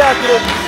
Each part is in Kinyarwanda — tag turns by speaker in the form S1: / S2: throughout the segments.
S1: yakire.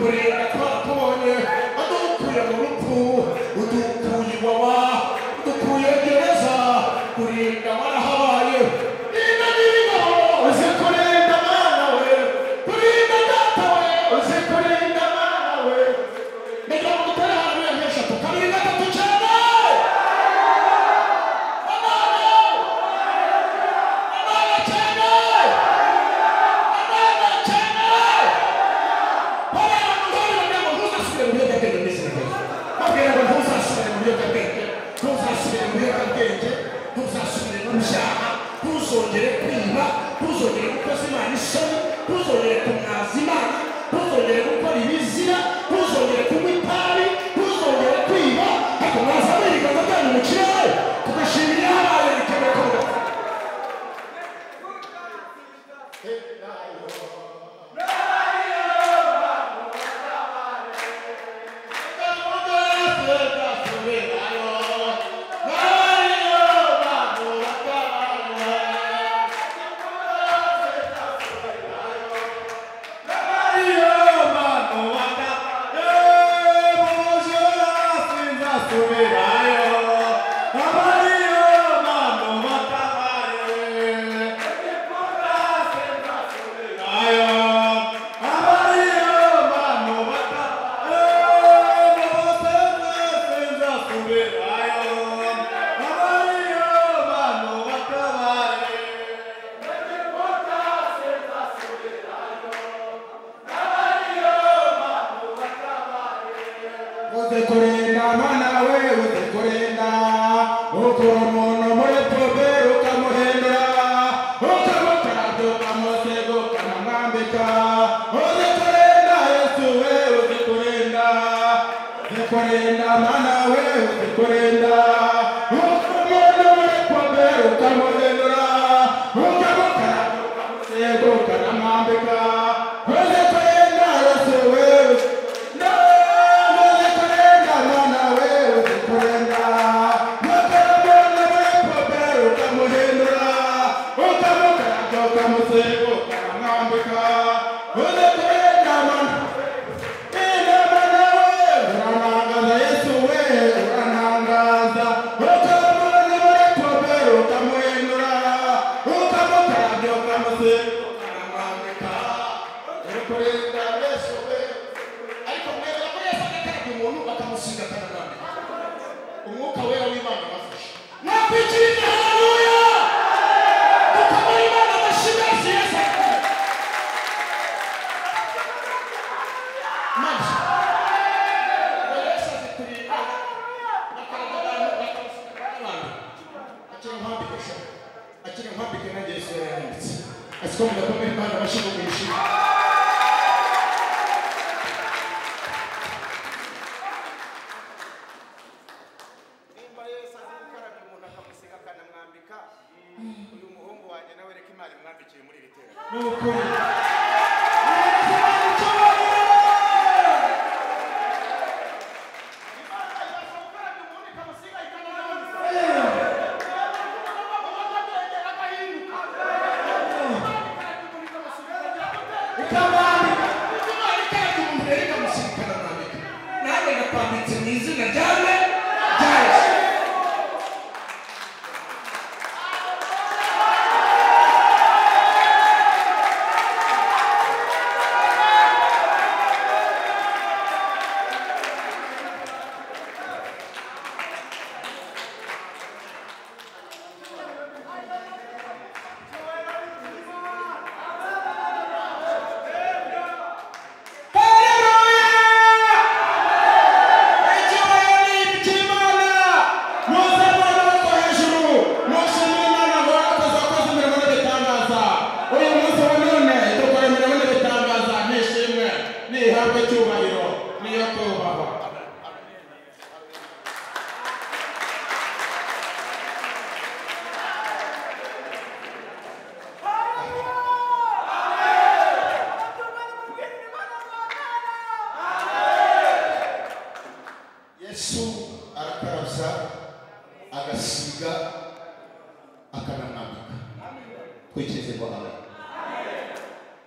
S1: kurinda twakubonye wadukuye mu rupfu udukuye iwawa udukuye gereza kurinda warahabaye rinda n'ingabo uzi kurinda mana we kurinda data we uzi kurinda mana we ngira ngo dutere ahantu eshatu kabiri gatatu cyane ntuzongere kwiba ntuzongere gukoza imana isoni ntuzongere kumwaza imana ntuzongere gukora ibizira ntuzongere kunywa itabi ntuzongere kwiba ariko mwaza ibiganza byanyu mu kirere tugashimira yahabaye bikenewe ko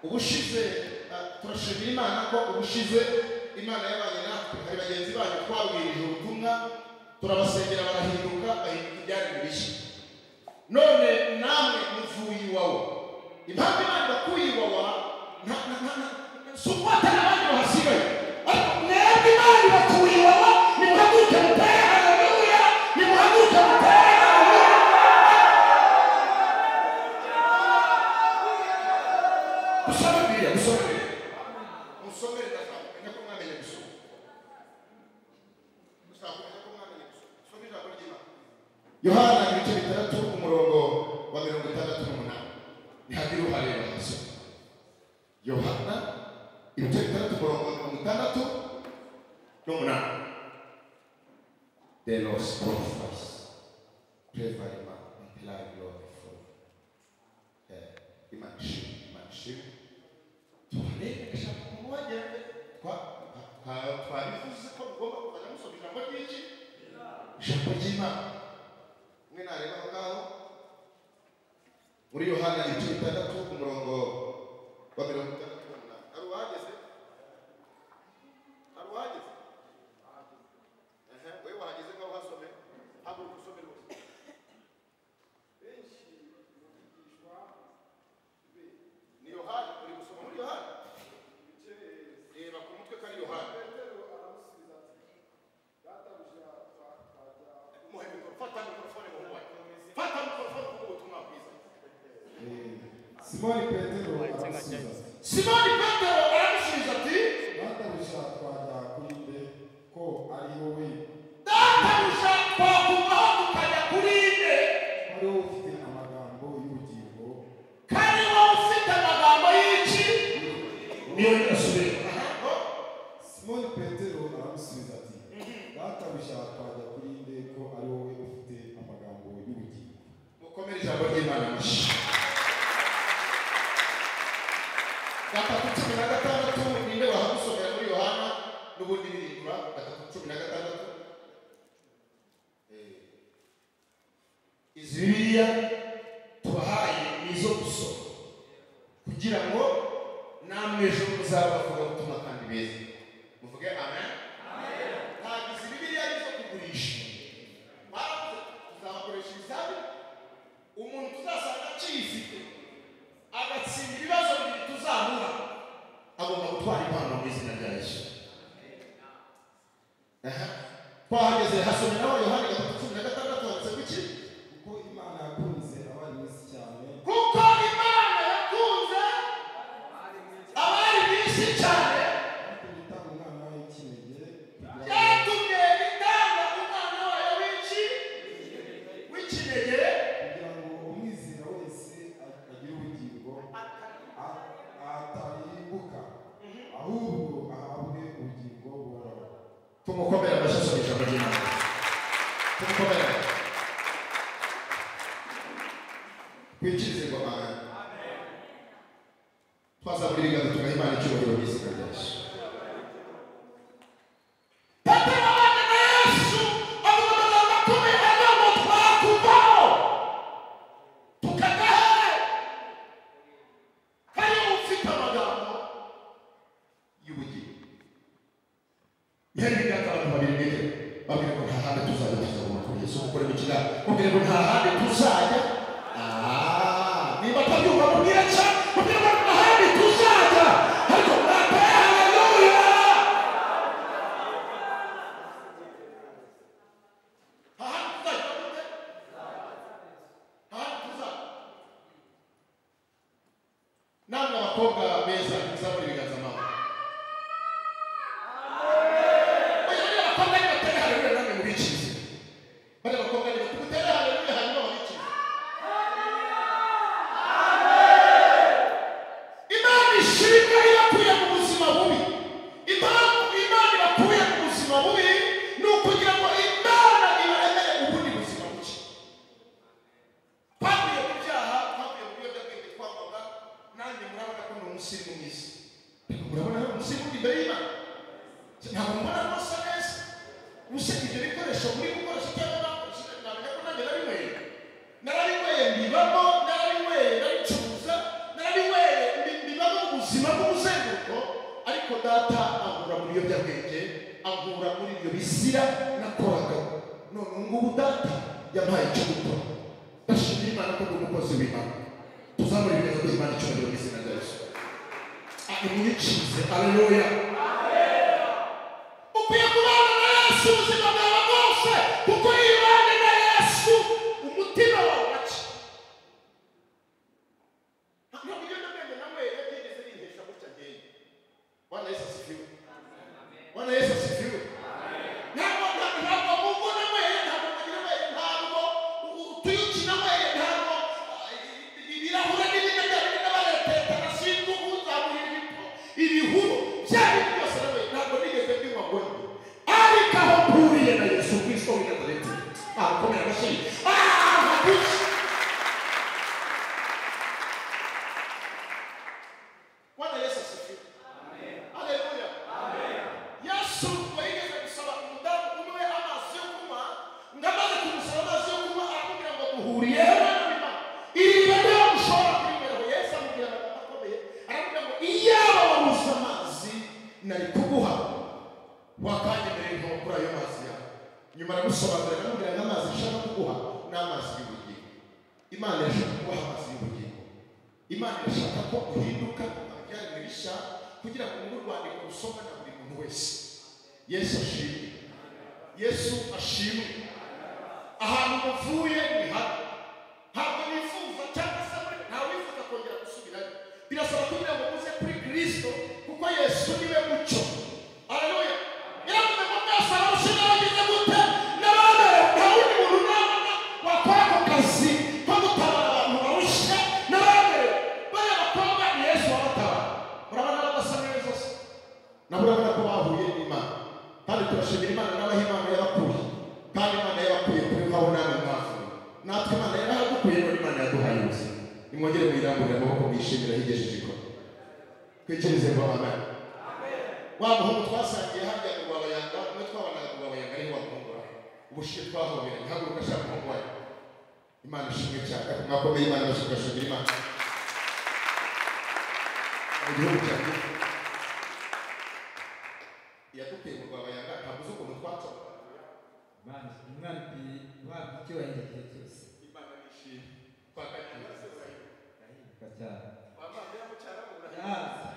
S2: ubushize turashimira Imana ko ubushize
S1: Imana yabanye natwe hari bagenzi banyu twabwirije ubutumwa turabasengera barahinduka ibyari bishya none namwe muvuye iwawe impamvu Imana bakuye iwawa supata n'abandi bahasigaye ariko mwebwe Imana bakuye iwawa nimuhaguruke mutere haleluya nimuhaguruke mutere haleluya musome Bibiliya musome ndashaka ko mwamenye gusoma Yohana ibice 3 umurongo wa 68 ntihagira uhareba hasi Yohana ibice 3 umurongo wa 68 de los prophets prevalima imply glory for imanshi tuharebe ashaka kumwagera twabivuze ko mugomba kujya musoma ijambo ry'iki ijambo ry'Imana mwe nareba aho ngaho muri Yohana ibice 6 umurongo wa 68 ari wageze wewe wahageze ngaho hasome hago gusomera benshi bigishwa ni Yohana uri gusoma muri Yohana reba ku mutwe kari Yohana Petero aramusubiza ati databuja muhembe fata mikrofone mu huwa fata mikrofone ku butumwa bwiza Simoni Petero aramusubiza ati databuja twajya kuri nde ko ari wowe databuja twakubaho tukajya kuri nde ari wowe ufite amagambo y'ubugingo kandi wowe ufite amagambo y'iki niyo yasubira Simoni Petero aramusubiza ati databuja twajya kuri nde ko ari wowe ufite amagambo y'ubugingo mukomere ijambo ry'Imana mushi gatatu 16 ninde wahamusomera muri Yohana n'ubundi birindura gatatu 16 izi Bibiliya tubahaye nizo gusoma kugira ngo namwe ejo muzabavuga ubutumwa kandi beza muvuge amen ntabwo izi Bibiliya ari zo kugurisha tuzabakoresha ibizami umuntu tuzasanga akiyifite agatsinda ibibazo bibiri tuzamura agomba gutwara impano mu izina rya Yesu twahageze hasomeraho Yohana 3:16 handitse kuki kuko Imana yakunze abari mwisi cyane kuko Imana yakunze abari mwisi cyane yatumye itanga umwana wayo w'ikinege kugira ngo umwizera wese agire ubugingo atarimbuka ahubwo ahabwe ubugingo buhoraho tumukomere amashyi ijambo ry'Imana tumukomere kwikirize ngo amen twazabura ibiganza tugaha Imana icyubahiro mu izina rya Yesu Petero abana na Yesu avuga amagambo akomeye ngo twakuvaho tukagahe kandi ufite amagambo y'ubugingo yari ibiganza abantu babiri ndetse babwira ngo nta handi tuzajya tuzabona kuri Yesu gukora imikino mubwira ngo nta handi tuzajya niba atabyumva mubwira cya mubwira ngo nta handi tuzajya ariko mwataye haleluya nta handi tuzajya namwe abakobwa beza muzabura ibiganza mama ibiyobyabwenge ankura muri ibyo bizira nakoraga none ngubu data yampaye icyo gukora ndashimira Imana ko ndi umukozi w'Imana tuzamura ibintu by'Imana icyubahiro mu izina rya Yesu imwicize haleluya ukwiye kubana na Yesu ubuzima bwawe bwose kuko iyo ubanye na Yesu umutima wawe waca ntabwo ibiyobyabwenge nawe yabyigeze bihesha gutya ngeye Bwana Yesu asifiwe Bwana Yesu asifiwe ntabwo mubona we ntabwo mugira we ntabwo tuyukina we ntabwo ibirahure n'ibindi n'abareteta nashinzwe uzamurira ibihuru byari byose nawe ntabwo nigeze mbinywa ngo ariko aho mpuriye na Yesu Kristo w'i Nazareti akomera amashyi Bwana Yesu asifiwe haleluya Yesu wigeze gusaba umudamu umwe amazi yo kunywa ngamaze kumusaba amazi yo kunywa aramubwira ngo duhuriye n'Imana iriba niyo mushobora kurimeraho Yesu amubwira amagambo akomeye aramubwira ngo iyaba wabuze amazi nari kuguha wakanyemereye nko kuri ayo mazi yawe nyuma aramusobanurira aramubwira ngo amazi nshaka kuguha ni amazi y'ubugingo Imana irashaka kuguha amazi y'ubugingo Imana irashaka ko uhinduka ukabyara ibishya kugira ngo uru rwandiko rusomwe na buri muntu wese Yesu ashimwe Yesu ashimwe ahantu muvuye ni hano ntabwo nifuza cyangwa se ntawe wifuza kongera gusubirayo birasaba kugira ngo muze kuri Kristo kuko Yesu niwe mucyo haleluya yaravuze ngo mwese abarushye n'abagize gute n'abambere nta wundi muntu n'abana wakora ako kazi ko gutabara abantu barushye n'abambere bariya bakobwa ni Yesu wabatabara urabona badasa neza se nabo urabona ko bahuye n'Imana kandi turashimira Imana n'abaho Imana yabakuye kandi Imana yabakuye kuri nk'aho namwe mwavuye natwe Imana yarahadukuye none Imana yaduhaye ubuzima nimwongere mwirambure amaboko mwishimira higejeje ikora twikirize ngo amen wa muhungu twasangiye harya mu Rwabayanga umwe twabanaga mu Rwabayanga ariho wamuhungura ubushiye twahoberanye haguruka ashaka umuhungu wawe Imana ishimwe cyane mwakomeye Imana bashimira Imana mu gihugu cyacu yadukuye mu Rwabayanga ntabwo uzi ukuntu twacoka
S2: Imana icyubahiro igihe cyose
S1: Imana nishimye twakagenda
S2: ndahibuka cyane
S1: amazi yo mu cyaro
S2: yahaze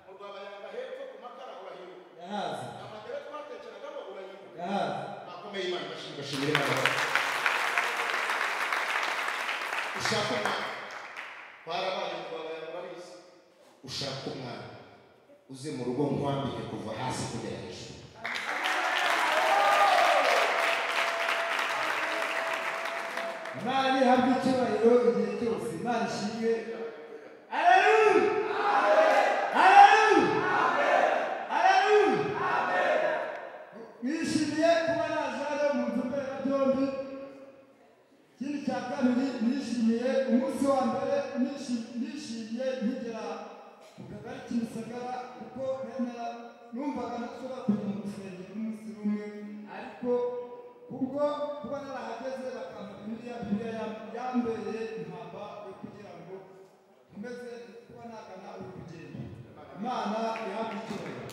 S1: mu Rwabayanga hepfo ku makara urahibuka
S2: yahaze
S1: amadebe twatekeragamo urahibuka
S2: yahaze
S1: mwakomeye Imana bashimira Imana ushaka umwana twarabaye mu Rwabayanga urabizi ushaka umwana uze mu rugo nkwambike kuva hasi kugera hejuru
S2: Imana ihabwa icyubahiro igihe cyose Imana ishimwe haleluya haleluya haleluya nishimiye kuba naje hano mu nzu mberabyombi ikindi cya kabiri nishimiye umunsi wa mbere nishimiye nkigera mu kagari Kimisagara kuko numvaga ntashobora kujya mu rusengero umunsi rumwe ariko kubwo kuba narahageze bakampa Bibiliya yambereye impamba yo kugira ngo nkomeze kuba nagana urugendo Imana ihabwe icyubahiro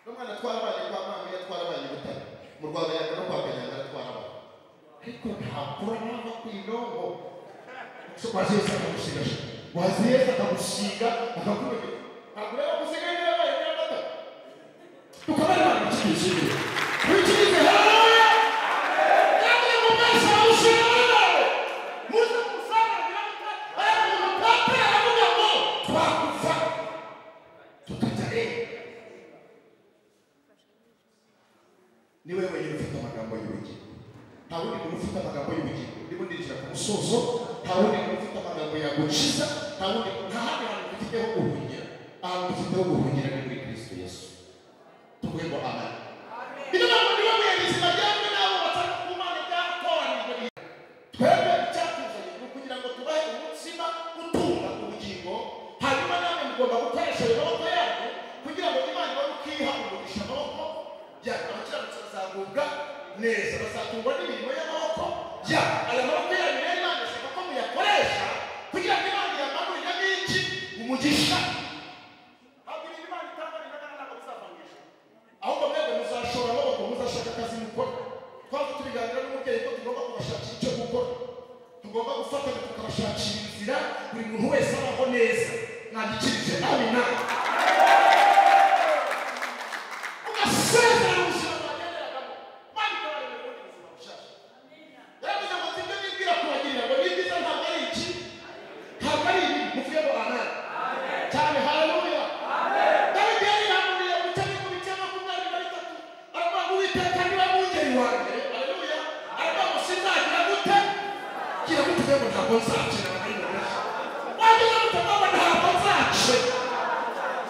S1: n'umwana twarabaye kwa Mama twarabaye Butare mu Rwabayanga no kwa Kanyanga twarabaye ariko ntakura nava ku inongo waziyesa akagusiga akakumenya ntabwo rero gusiga n'abaye n'amata tukabana n'ikizere wikirize haleluya kandi mu mwese awushira muze musana n'amata aya mu papa aravuga ngo twakufa tukajya ni wewe wenyine ufite amagambo y'ubugingo nta wundi muntu ufite amagambo y'ubugingo ndimo ndirishira ku musozo nta wundi muntu ufite amagambo yagukiza nta handi hantu dufiteho guhungira ahantu dufiteho guhungira ni muri Kristo Yesu tuvuge ngo amen ino ntabwo niwe muyagizima ryamwe n'abo bataka ku Mana ryatoranijwe twebwe icyatuzanye ni ukugira ngo tubahe umutsima utunga ubugingo hanyuma namwe mugomba gukoresha ayo maboko yanyu kugira ngo Imana ibone uko iha umugisha amaboko yanyu abakiranutsi bazagubwa neza bazatungwa n'imirimo y'amaboko yabo aya maboko yanyu rero Imana ishaka ko muyakoresha kugira ngo Imana yamanurire n'iki umugisha tukabashakira icyo gukora tugomba gufatanya tukabashakira inzira buri muntu wese abaho neza mwagikirije amina ugasezera ubuzima bwagenderagamo mani kabaremera ubundi buzima bushasha yaravuze ngo ibyo nibwira kubagirira ngo ni byiza ntabwo ari iki ntabwo ari ibi muvuge ngo amen cyane haleluya Dawidi yari yamuriye mu bice 23 aravuga ngo Uwiteka niwe mwungeri wanjye haleluya aravuga ngo sinzagira gute kira gute ngo ntabwo nzakira wagize gute ngo ntabwo nzakira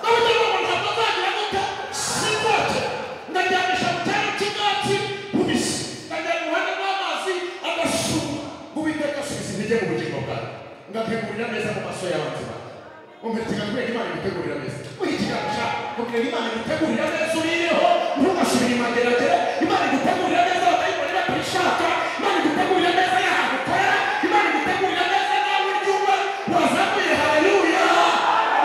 S1: Dawidi ngo ntabwo nzagira gute sinzakira ndaryamisha mu cyaro cy'ubwatsi bubisi ndajya mu ruhande rw'amazi agasuma Uwiteka asubiza intege mu bugingo bwawe ngategurira neza mu maso y'abanzi bawe umpetika kubera Imana igutegurira neza uyikiganisha kubera Imana igutegurira neza uriyeho ntugasubire imageragere Imana igutegurira neza batayibona batayishaka Imana igutegurira neza y'ahantu ukorera Imana igutegurira neza nawe uryumva wazamuye haleluya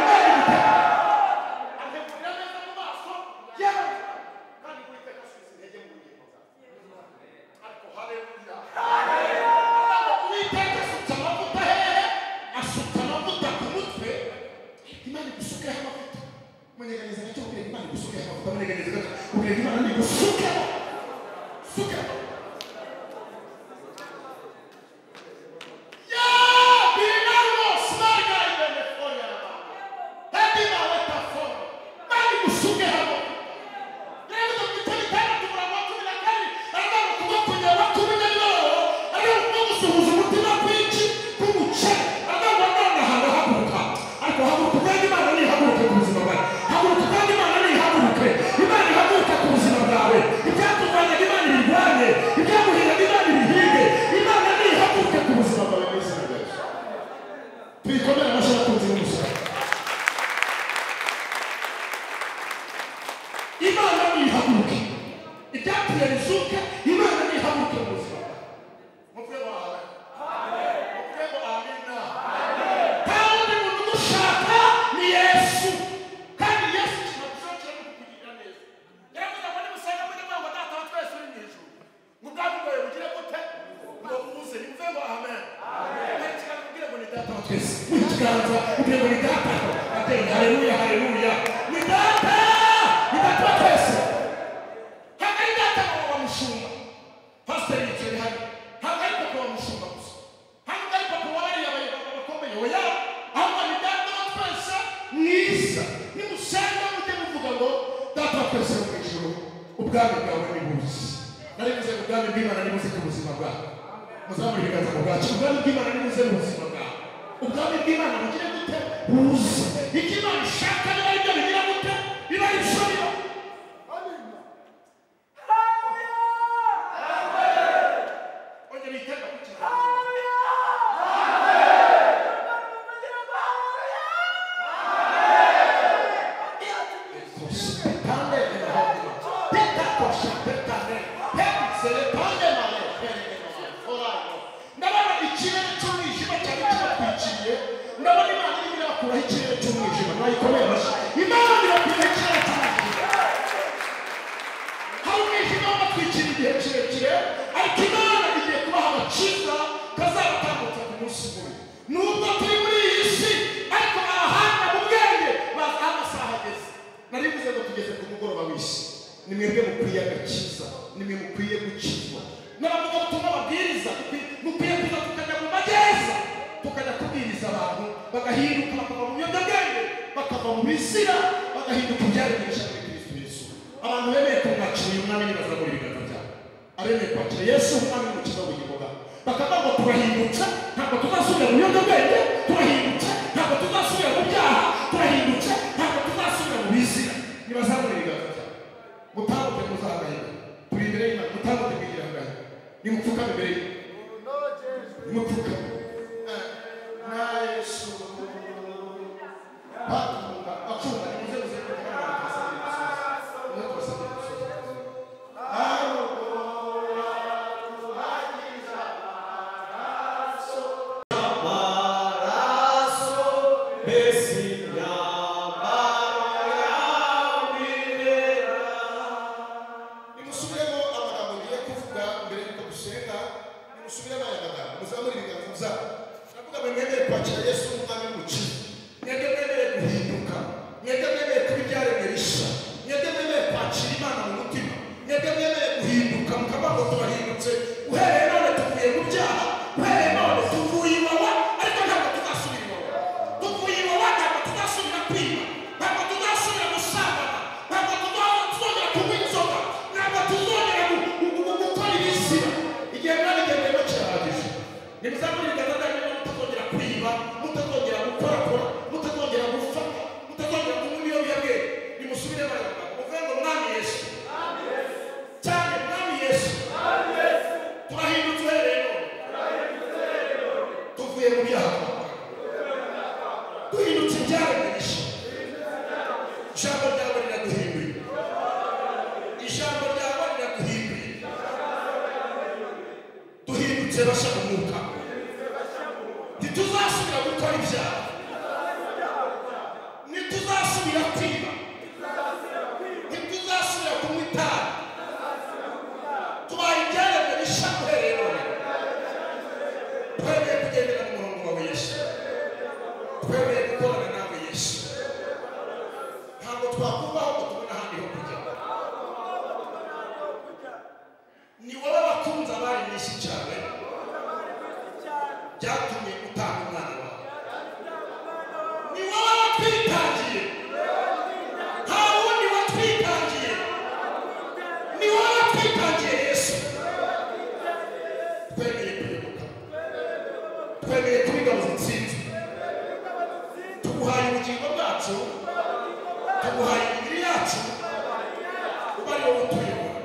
S1: Imana igutegurira neza mu maso y'abanzi kandi Uwiteka asubiza intege mu bugingo bwawe ariko haleluya Uwiteka asutse amavuta hehe asutse amavuta ku mutwe Imana igusukeho amavuta munyeganyeza gato kubera Imana igusukeho amavuta munyeganyeza gato kubera Imana igusukeho sukeho binarwo smarga ibene fori y'abantu hedima weta fori Imana igusukeho amavuta rero mu gitabo cy'itandatu umurongo wa 12 aravuga ngo kubwo kunyara kubinyariro ariho no gusuhuza umutima kw'iki k'umukene aravuga ngo none ahantu haguruka ariko haguruka kandi Imana nihaguruke ku buzima bwawe haguruka kandi Imana nihaguruke Imana ihaguruka ku buzima bwawe ibyakurwanyaga Imana ibirwanye ibyaguhiraga Imana ibihinge Imana nihaguruke ku buzima bwawe mu izina rya Yesu tuyikomere amashyi abakunzi b'umusoro Imana nihaguruke ibyapfuye bizuke Imana nihaguruke mu buzima bwawe muvuge ngo amen muvuge ngo amina kandi umuntu ugushaka ni Yesu kandi Yesu kinagushakira no kukugirira neza yaravuze ngo nimusanga mujye ngo data wa twese uri mu ijuru ngo ubwami bwawe bugire gute ngo uze nimuvuge ngo amen amen kikakubwira ngo ni data wa twese mu kiganza ubwire ngo ni data ateye haleluya haleluya ni data wa twese ntabwo ari data wa mushumba pasiteri yicaye hano ntabwo ari papa wa mushumba gusa ntabwo ari papa wabariye abakomeye oya ahubwo ni data wa twese mwiza nimusanga mujye muvuga ngo data wa twese mu ijuru ubwami bwawe ni buzi narivuze ngo ubwami bw'Imana ni buze ku buzima bwawe muzamure ibiganza mu bwacu ubwami bw'Imana ni buze mu buzima bwawe ubwami bw'Imana bugire gute buze icyo Imana ishaka niba ari byo bigira gute biba ari bishoboka ongera iteka ku kintu ndabona ikirere cy'umwijima cyari kibatwikiriye ndabona Imana irimo irakuraho ikirere cy'umwijima mwayikomeye amashyi Imana irakuraho ikirere cy'umwijima hari umwijima wabatwikira igihe kirekire ariko Imana igiye kubaha agakiza kazabatambutsa ku munsi umwe nubwo turi muri iyi si ariko abahanga mu bwenge bazi aho amasaha ageze narivuze ngo tugeze ku mugoroba w'isi ni mwebwe mukwiye agakiza ni mwe mukwiye gukizwa n'abavuga ubutumwa babwiriza mukwiye kuza tukajya mu magereza tukajya kubwiriza abantu bagahinduka bakava mu biyobyabwenge bakava mu bizira bagahinduka ibyaremeresha muri Kristo Yesu abantu bemeye kumwakira uyu mwami nibazamura ibiganza byabo abemeye kwakira Yesu umwami n'umukiza w'ubugingo bwabo bakavuga ngo turahindutse ntabwo tuzasubira mu biyobyabwenge turahindutse ntabwo tuzasubira mu byaha turahindutse ntabwo tuzasubira mu bizira nibazamura ibiganza byabo mutambuke muzahangayika turi imbere y'Imana mutambuke mwigira hangaya nimupfukame imbere nimupfukame na Yesu acunga nimuze muze bavuza navuga mwemeye kwakira Yesu umwami n'umukiza mwemeye guhinduka mwemeye kuba ibyaremwe bishya mwemeye kwakira Imana mu mutima mwemeye guhinduka mukavuga ngo turahindutse uhereye none tuvuye mu byaha uhereye none tuvuye iwawa ariko ntabwo tuzasubira iwawa tuvuye iwawa ntabwo tuzasubira kwiba ntabwo tuzasubira gusambana ntabwo tuzongera kunywa inzoga ntabwo tuzongera gukora ibisiba igihe mwabigendeye no kirahagije nimuzamure ibiganza byanyu mutazongera kwiba mutazongera gukorakora mutazongera gufata mutazongera kunywa ibiyobyabwenge nimusubire barabona muvuge ngo mwami Yesu cyane mwami Yesu turahindutse uhereye none tuvuye mu byaha duhindutse ibyaremwe bishya ijambo ryawe riraduhinduye ijambo ryawe riraduhinduye duhindutse bashya mu mwuka ntituzasubira gukora ibyaha ntituzasubira kwiba ntituzasubira kunywa itabi tubaye ibyaremwe bishya uhereye none twemeye kugendera mu murongo wawe Yesu twemeye gukorana nawe Yesu ntabwo twakubaho ngo tubone ahandi ho kujya ni wowe wakunze abari mwinshi cyane byatumye utanga umwana wawe ni wowe watwitangiye nta wundi watwitangiye ni wowe watwitangiye Yesu twemeye kuyoboka twemeye kubigabuza intsinzi tuguhaye ubugingo bwacu tuguhaye imibiri yacu uba ari wowe utuyobora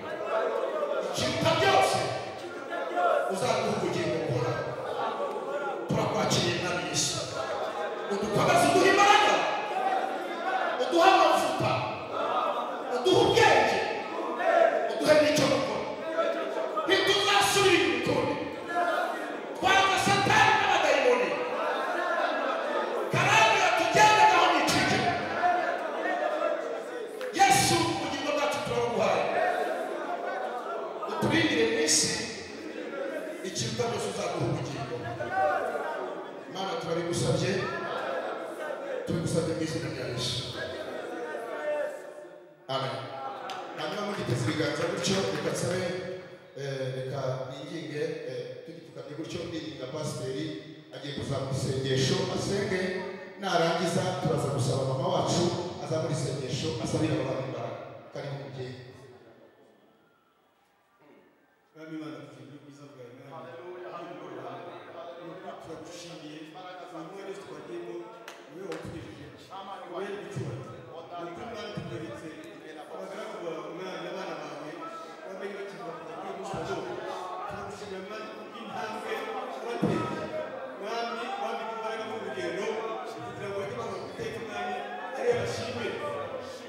S1: ikiruta byose uzaduha ubugingo buhoraho turakwakiriye mwami Yesu udukomeze uduha imbaraga uduha amavuta uduha ubwenge uduhe n'icyo gukora ntituzasubira ibikoni twanga satani n'abadayimoni karande yatugendagaho n'icike Yesu ubugingo bwacu turabuguhaye uturindire mu isi ikiruta byose uzaduha ubugingo Mana turabigusabye tubigusabye mu izina rya Yesu amen hanyuma mugiteze ibiganza gutyo reka nsabe reka ninginge tugipfukamye gutyo ndinginga pasiteri agiye kuzamura isengesho asenge narangiza turaza gusaba mama wacu azamura isengesho asabira abantu imbaraga kariho umubyeyi
S3: Mwami Imana tugira ubwiza bwawe mwami turagushimiye umwe wese twagiyemo niwe watugejeje wowe n'icyubahiro nuko mwami tugarutse abagaragu bawe mwami abana bawe bamenye bakiva kujya kuri uyu munsi wa none turagushimira mwami intambwe wateye mwami wambika imbaraga mu rugendo kugira ngo bajye babona guteka mwami ariyo bashime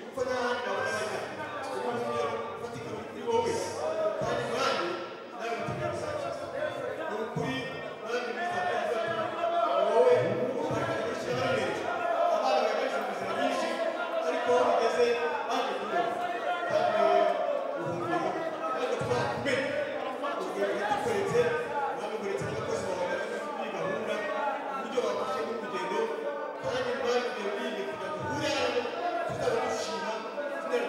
S3: kuko nta handi babona bajya kuko urugero ufatika kuri wowe kandi mwami nawe mutumye gusakiza ni ukuri mwami mwiza neza wowe uparika gushyira baremere abana bagaje mu buzima bwinshi ariko bigeze baje kunyura kandi wowe uhumura ntabwo twakumenya urugero rwatukoretse mwami ukoretse n'abakozi bawe bari muri gahunda uburyo bafashe n'urugendo kandi mwami ibyo bibi kugira ngo uhure hano tuzaba dushima izina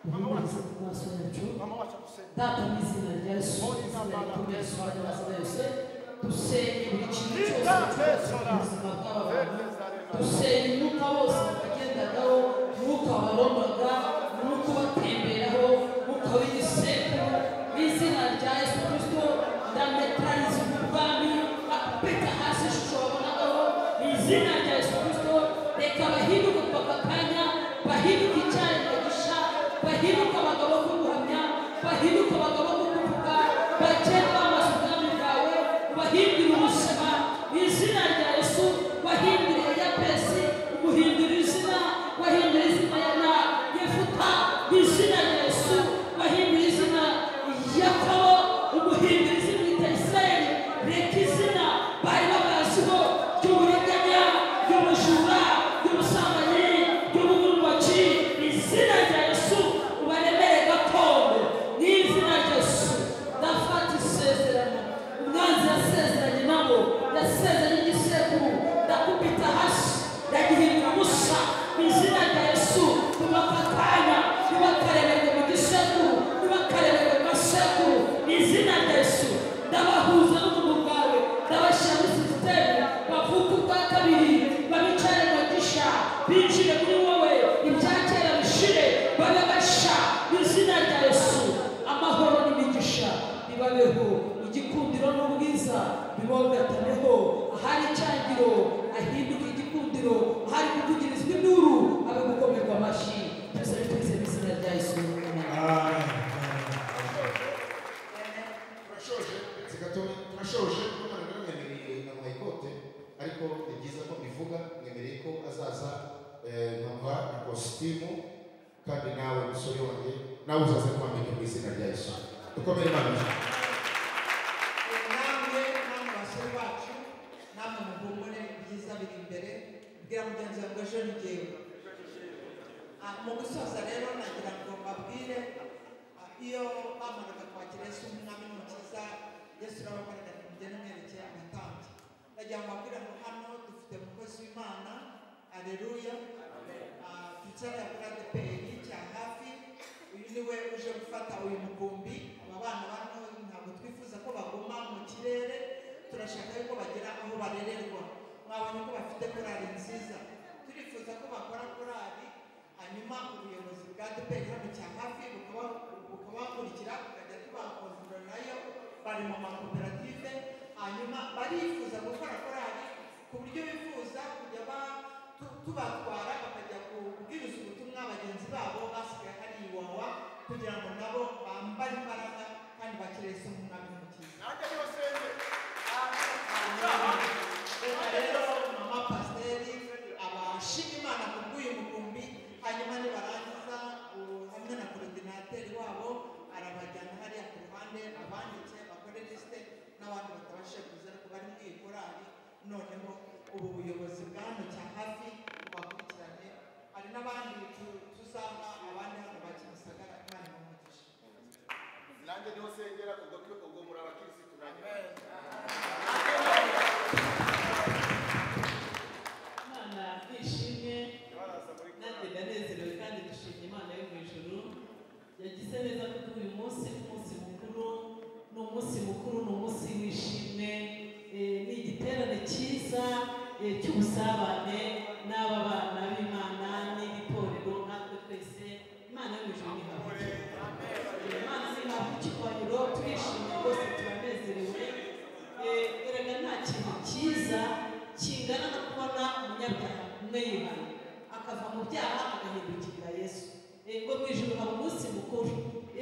S4: duhumurize ku maso yacu data mu izina rya Yesu izina rikomeye isumba n'amazina yose dusenye buri kintu cyose mu buzima bw'aba bantu dusenye umwuka wose bagendagaho umwuka warondaga umwuka ubatemberaho umwuka w'igisekuru mu izina rya Yesu Kristo ndametariza ubwami akupita hasi ishusho babonagaho mu izina rya Yesu Kristo reka bahinduke ku bakakanya bahinduke icyarimwe gisha bahinduke abagabo b'ubuhamya bahinduke abagabo b'ukuvuga bagende bamaze ubwami bwawe ubahindure ubuzima mu izina rya Yesu wahindure Yabesi umuhindure izina wahindure izina ya Yefuta mu izina rya Yesu wahindure izina Yakobo umuhindure izina rya Isirayeli reka izina bari babaziho ry'uburiganya ry'ubujura ry'ubusambanyi ry'ubugurumbaci mu izina rya Yesu ubaremere gakondo mu izina rya Yesu ndafata isezerano umwanzi yasezeranye nabo yasezeranye igisekuru ndakubita hasi ndagihindura ubusa mu izina rya Yesu tubakakanya ntibakaremerwe mu gisekuru ntibakaremerwe mu masekuru mu izina rya Yesu ndabahuza n'umuntu bwawe ndabashyira muri sisiteme bavuka ubwa kabiri babicare mu gisha binjire muri wowe ibya kera bishire babe basha mu izina rya Yesu amahoro n'imigisha bibabeho igikundiro n'ubwiza bibogataneho ahari icyangiro ahinduka igikundiro ahari kuvugirizwa induru abe gukomerwa amashyi byose bitwize mu izina rya Yesu
S1: turashoje kuko mwemereye na mayikote ariko ni byiza ko bivuga mwemereye ko azaza nkamuha na kositimu kandi nawe musore wanjye nawe uzaza kwambika mu izina rya Yesu dukomere Imana
S5: namwe basore bacu namwe muhumure ibyiza biri imbere bwira mugenzi wawe ngo ejo ni jyewe mu gusoza rero nagira ngo mbabwire iyo bamaraga kwakira Yesu nk'umwami n'umukiza Yesu arabakorera ati mugende mwerekeye abatambyi nagira ngo mbabwire ngo hano dufite umukozi w'Imana aleluya twicara kuri ADPR cya hafi uyu niwe uje gufata uyu mukumbi aba bana bano ntabwo twifuza ko baguma mu kirere turashaka yuko bagera aho barererwa mwabonye ko bafite korali nziza turifuza ko bakora korali hanyuma ubuyobozi bwa ADPR hano cya hafi bukabakurikira tukajya tubakontorora nayo bari mu makoperative hanyuma barifuza gukora korali ku buryo bifuza kujya tubatwara bakajya kubwiriza ubutumwa bagenzi babo basigaye hari Iwawa kugira ngo nabo bambare imbaraga kandi bakire Yesu nk'umwami n'umukiza reka rero mama pasiteri abashima Imana ku bw'uyu mukumbi hanyuma nibarangiza hamwe na korodinateri wabo arabajyana hariya ku ruhande abanditse bakore lisite n'abandi batabashije kuza ariko bari muri iyi korali noneho ubu buyobozi bwa hano cya hafi bubakurikirane hari n'abandi tuzaha abandi hano ba Kimisagara Imana imugisha
S3: nanjye niho sengera ubwo muri abakirisitu nanjye
S4: Imana ishimwe nanjye ndanezerewe kandi dushimye Imana yo mu ijuru yagize neza kuko uyu munsi umunsi mukuru ni umunsi mukuru ni umunsi w'ishimwe ni igiterane cyiza cy'ubusabane n'aba bana b'Imana n'itorero natwe twese Imana yo mu ijuru ni hafi Imana ni hafi icyubahiro turishimye rwose turanezerewe erega nta kintu cyiza kingana no kubona umunyabyaha umwe yihana akava mu byaha agahindukirira Yesu ngo mu ijuru haba umunsi mukuru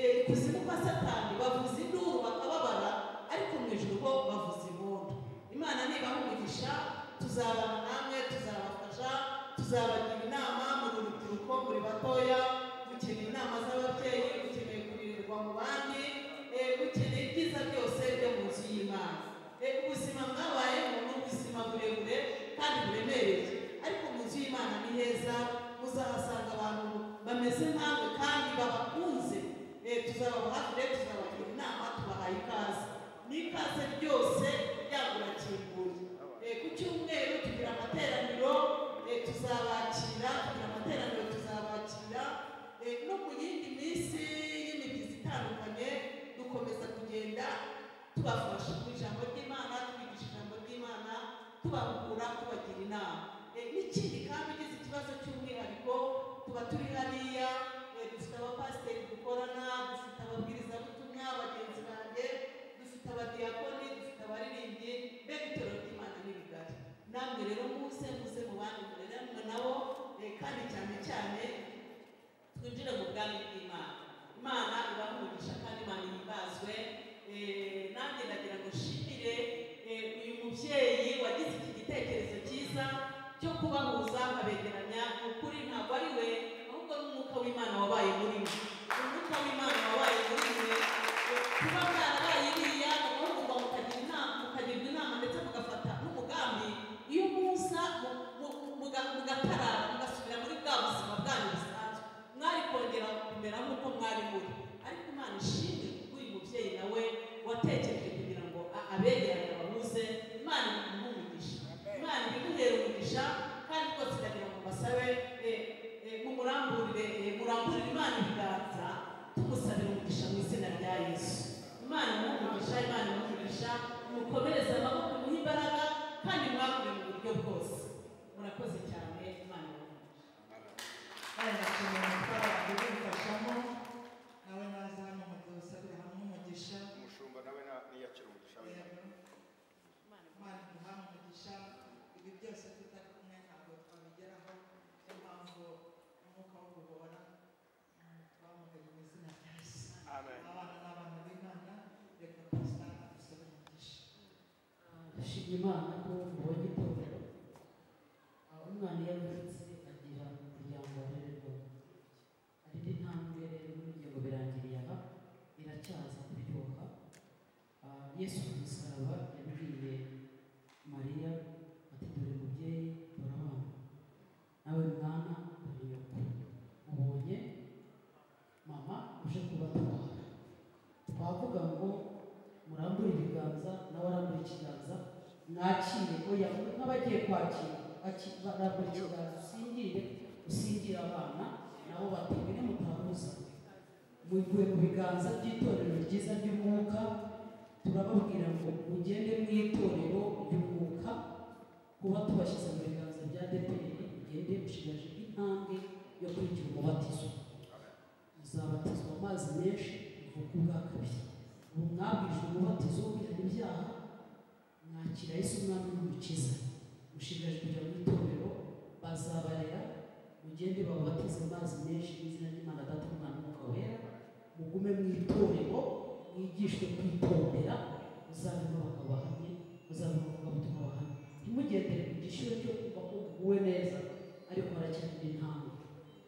S4: ikuzimu kwa Satani bavuza induru bakababara ariko mu ijuru bo bavuza impundu Imana nibaha umugisha tuzabana namwe tuzabafasha tuzabagira inama muri urubyiruko muri batoya mukeneye inama z'ababyeyi mukeneye kuririrwa mu bandi mukeneye ibyiza byose byo mu nzu y'Imana ubuzima mwabayemo ni ubuzima burebure kandi buremereye ariko mu nzu y'Imana ni heza muzahasanga abantu bameze nkawe kandi babakunze tuzababa hafi rero tuzabagira inama tubahaye ikaze n'ikaze ryose ryagurakinguye ku cyumweru tugira amateraniro tuzabakira tugira amateraniro tuzabakira no mu yindi minsi turi hariya dufite abapasiteri dukorana, dufite ababwirizabutumwa bagenzi banjye, dufite abadiyakoni, dufite abaririmbyi, mbega itorero ry'Imana ni rigari. Namwe rero muze mu bandi mureremwe nabo, kandi cyane cyane twinjire mu bwami bw'Imana. Imana ibaha umugisha kandi Imana ihimbazwe. Nanjye ndagira ngo nshimire uyu mubyeyi wagize iki gitekerezo cyiza cyo kubahuza abegeranya. Ukuri ntabwo ari we, ahubwo n'umwuka w'Imana wabaye muri we. Umwuka w'Imana wabaye muri we. Kuba mwarabaye iriya mugahugurwa mukagirwa inama ndetse mugafata n'umugambi, iyo muza mugatarara mugasubira muri bwa buzima bwanyu busanzwe, mwari kongera kumera nk'uko mwari muri. Ariko Imana ishimwe kuri uyu mubyeyi nawe watekereje kugira ngo abegeranye bahuze. Imana imuhe umugisha, Imana ibimuhera umugisha, kandi rwose ndagira ngo mbasabe murangurire Imana ibiganza, tumusabira umugisha mu izina rya Yesu. Imana imuhe umugisha, Imana imuhe umugisha, mukomereze amaboko, muhe imbaraga, kandi mwakure mu buryo bwose. Murakoze cyane, Imana imuhe umugisha.
S5: Kandi ndakeneye gukora ibimufashamo, nawe naza hano mu gihe usabira hamwe umugisha.
S1: umushumba nawe niyakira umugisha we.
S5: Imana iduha umugisha. Ibi byose tutari kumwe ntabwo twabigeraho, niyo mpamvu umwuka wo guhora twamugaye mu izina rya Yesu. Abana n'abana b'Imana, reka pasita adusabire umugisha.
S4: Dushimye Imana ko mubonye itorero. Umwana iyo avutse agira umuryango warererwamo. Hari n'intambwe rero n'ubugingo birangiriye aha, biracyaza kuryoha. Yesu ku musaraba yabwiye Mariya ati dore mubyeyi, dore abana, nawe mwana dore nyoko. Mubonye mama uje kubatwara. Twavuga ngo murambure ibiganza, nawe arambure ikiganza, mwakire. Oya, nk'abagiye kwakira barambure ikiganza, usingire abana nabo bategere mutahuza. Muvuye mu biganza by'itorero ryiza ry'umwuka, turababwira ngo mugende mu itorero ry'umwuka. Kuba tubashyize mu biganza bya DPR, mugende mushigaje intambwe yo kurikira umubatizo. Muzabatizwa amazi menshi uvuka ubwa kabiri. Ubu mwabwijwe umubatizo wo kwihana ibyaha, mwakira Yesu umwami n'umukiza. Mushigaje kujya mu itorero, bazabarera, mugende babatize amazi menshi mu izina ry'Imana Data n'Umwana n'Umwuka Wera. Mugume mu itorero, mwigishwe kwitondera, muzabemo bakabahamye, muzabemo abavugabutumwa bahamye. Ntimugendere ku gishiro cyo kumva ko muguwe neza, ariko harakenera intambwe.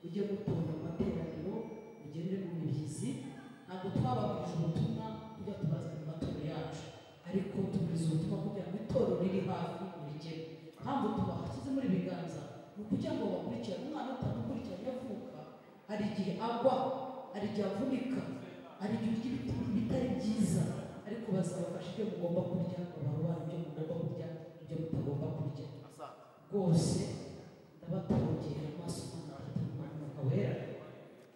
S4: Mujye mutonda amateraniro, mugende mu mibyizi. Ntabwo twababwije ubutumwa kujya tubazana mu matorero yacu, ariko tubwiza ubutumwa kugira ngo itorero riri hafi murigere. Mpamvu tubashyize muri biganza ni ukugira ngo bakurikirane. Umwana utamukurikiranye avuka, hari igihe agwa, hari igihe avunika, hari igihe urya ibitari byiza, ariko bazabafasha ibyo mugomba kurya, babarobanura ibyo mugomba kurya, ibyo mutagomba kurya. Rwose ndabatongera amaso n'Umwuka Wera,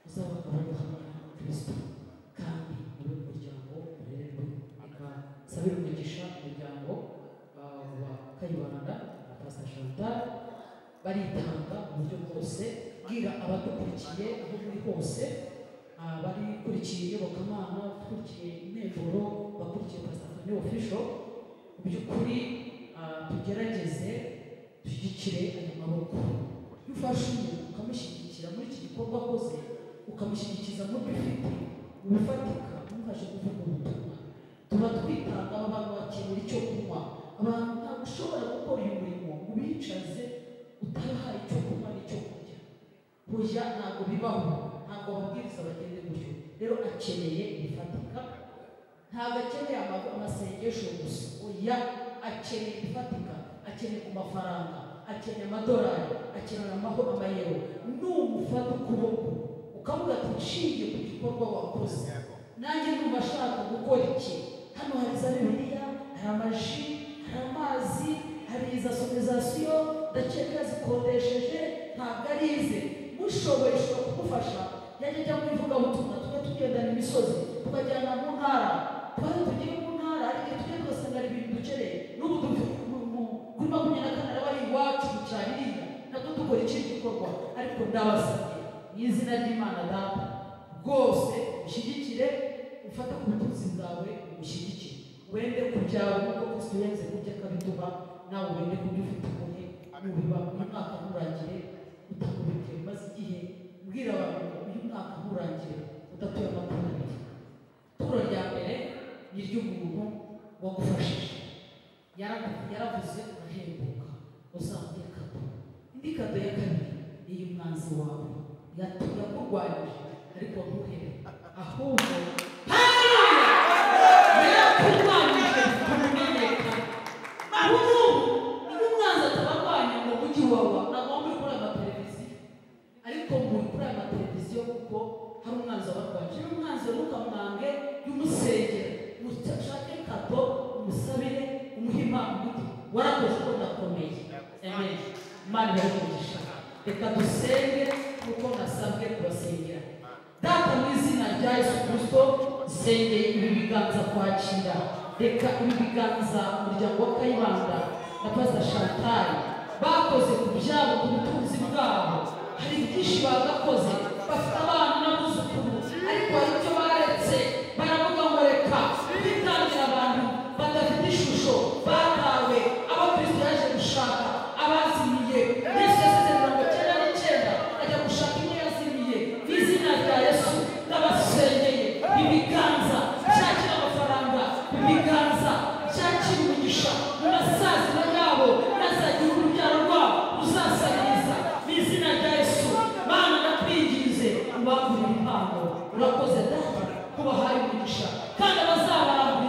S4: uzabagabanya hamwe na Kristo, kandi muri uyu muryango murererwe. Reka nsabire umugisha umuryango wa Kayibanda na Pastor Chantal, baritanga mu buryo bwose. Bwira abadukurikiye aho muri hose, barikurikiye iyobokamana, bakurikiye intemburo, bakurikiye Pastor Fani Official, mu by'ukuri tugerageze dushyigikire aya maboko. Iyo ufashe umuntu ukamushyigikira muri iki gikorwa akoze, ukamushyigikiza mu bifite ubifatika, ntumufashe kuvuga ubutumwa. Tuba twitanga, aba bantu bakenera icyo kunywa. Abantu ntabwo ushobora gukora uyu murimo ubicaze utabahaye icyo kunywa n'icyo kurya. Burya ntabwo bibaho, ntabwo ababwiriza bagende gutyo. Rero akeneye ibifatika, ntabwo akeneye amasengesho gusa. Oya, akeneye ibifatika, akeneye ku mafaranga, akeneye amadolari, akeneye amayero. Numufata ukuboko ukavuga ati nshingiye ku gikorwa wakoze, nanjye numva ashaka gukora iki. Hano hari za Bibiliya, hari amaji, hari amazi, hari iza sonorizasiyo, ndakeka zikodesheje, ntabwo ari ize. Mushoboye ishobora kugufasha. Yajya ajya mu ivugabutumwa, tujya tugendana imisozi, tukajyana mu ntara. Twari tugiye mu ntara, hari igihe tujya tugasanga hari ibintu dukeneye. N'ubu kuri 24 bari iwacu mu cyaririya, nabwo dukora ikindi gikorwa. Ariko ndabasabye mu izina ry'Imana Data rwose ushyigikire ufata ku butunzi bwawe ushyigikire wende ku byawe nk'uko Kristo yenze kurya akabiduha nawe wende kubyo ufite umuhe nubiba umwaka nturangire utakubitiye maze igihe mbwira abantu ngo uyu mwaka nturangire udatuye amakuru abiri ituro rya mbere ni iry'umuntu wagufashije yaravuze urahembuka uzamuye kado indi kado ya kabiri ni iy'umwanzi wawe yakurwanyije ariko ntuhere ahubwo yarakurwanyije kumenyekana ubu iyo umwanzi atabarwanya ngo mujyi wawa ntabwo muri kuri aya mateleviziyo ariko muri kuri aya mateleviziyo kuko hari umwanzi wabarwanyije n'umwanzi ntukamwange y'umusengera ushake kado umusabire umuhe impano umuti warakoze ko ndakomeye amen Imana irakugisha reka dusenge kuko nasabwe kubasengera Data mu izina rya Yesu Kristo sengeye ibi biganza kwakira reka ibi biganza umuryango wa Kayibanda na Pastor Chantal bakoze ku byabo ku butunzi bwabo hari byinshi bagakoze bafite abana n'abuzukuru ariko hari icyo baretse baravuga ngo reka twitangira abantu badafite ishusho batawe abo Kristo yaje gushaka abazimiye Yesu yasize 99 ajya gushaka imwe yazimiye mu izina rya Yesu ndabasengeye ibiganza cyakira amafaranga ibiganza cyakira umugisha mu masaziro yabo nazagira urubyaro rwabo ruzasabiriza mu izina rya Yesu Mana ndakwinginze ubagurira impano urakoze Data kubahaye umugisha kandi abazabarangurira